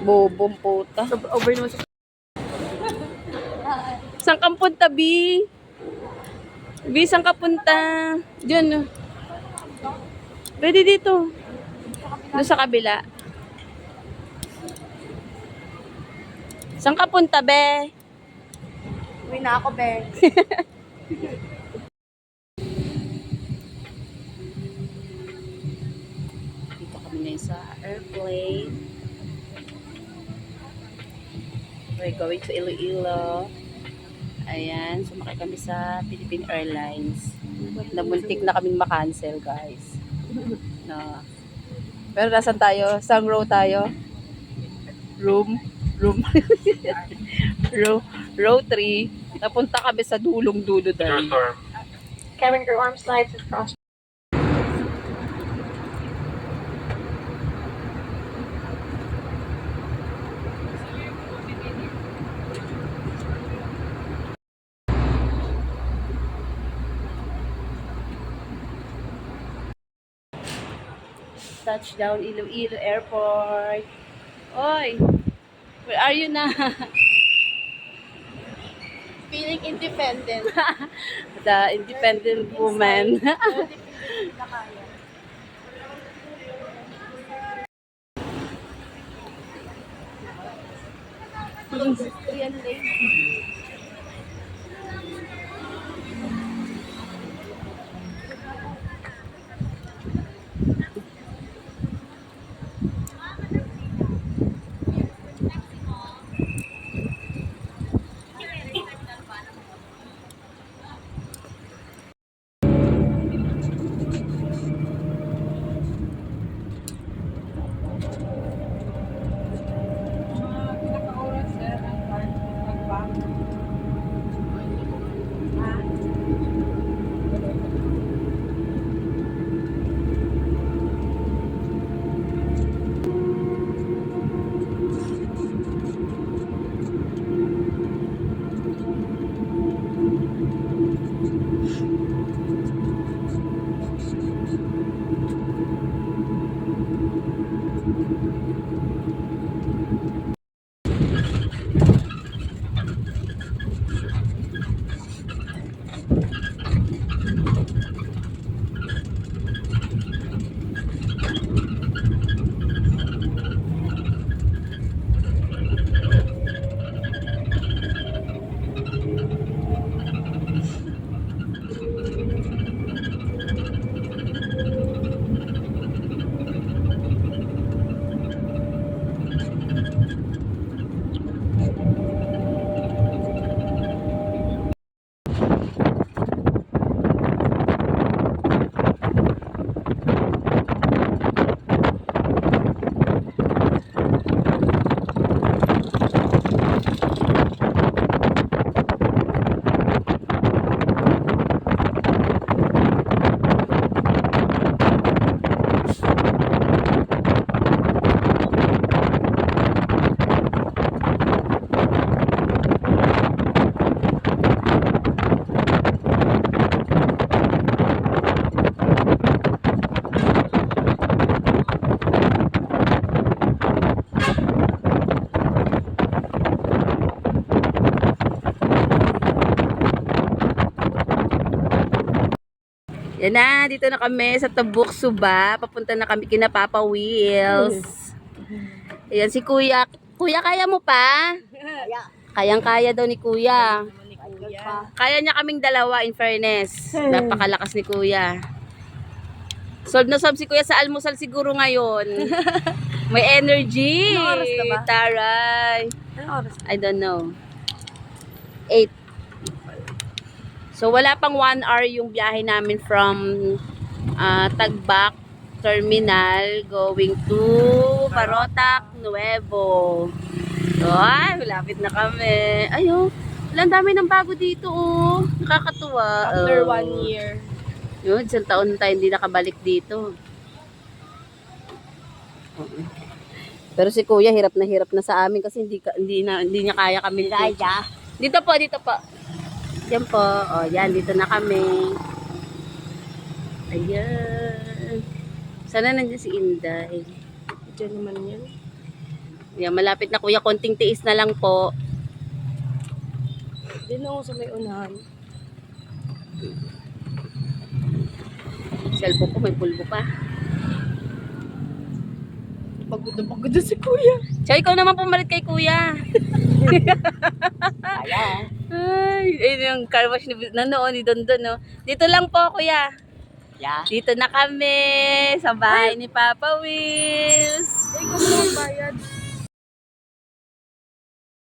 Bobong puta. Over naman sa... Saan kang punta, B? B, saan ka punta? Diyan. Pwede dito. Doon sa kabila. Saan ka punta, be? Uwi na ako, be. Dito kami ngayon sa airplane. We're going to Iloilo. Ayan, sumakay kami sa Philippine Airlines. Namuntik na kaming makancel, guys. No. Pero nasan tayo? Saan row tayo? Room. row 3. Napunta kami sa dulong-dulo dahil. Kevin, your arm slides across. Touchdown Iloilo Airport. Oy, where are you na? Feeling independent. The independent woman. Yan na, dito na kami sa Tabuk Suba. Papunta na kami kina Papa Wheels. Ayan si Kuya. Kuya, kaya mo pa? Kayang-kaya daw ni Kuya. Kaya niya kaming dalawa, in fairness. Napakalakas ni Kuya. Solve na solve si Kuya sa almusal siguro ngayon. May energy. Anong oras na ba? Taray. Anong oras? I don't know. 8. So wala pang 1 hour yung biyahe namin from Tagbak Terminal going to Barotac Nuevo. So ay, malapit na kami. Ayun, ang dami ng bago dito oh. Nakakatuwa. After 1 year. Yun, isang taon na tayo hindi nakabalik dito. Pero si Kuya hirap na sa amin kasi hindi niya kaya kami. Kaya. Dito po. Yan po. O, yan. Dito na kami. Ayan. Sana nandiyan si Inday. Diyan naman yan. Yan, malapit na kuya. Konting tiis na lang po. Hindi na ako sa may unahan. Cellphone ko, may pulbo pa. Pagod na si kuya. Siya, ikaw naman pumalit kay kuya. Kaya. Ay, ayun yung car wash na noon, ni Dondon, no? Dito lang po, kuya. Yeah. Dito na kami, sa bahay ni Papa Wills. Ikaw mo ang bayad.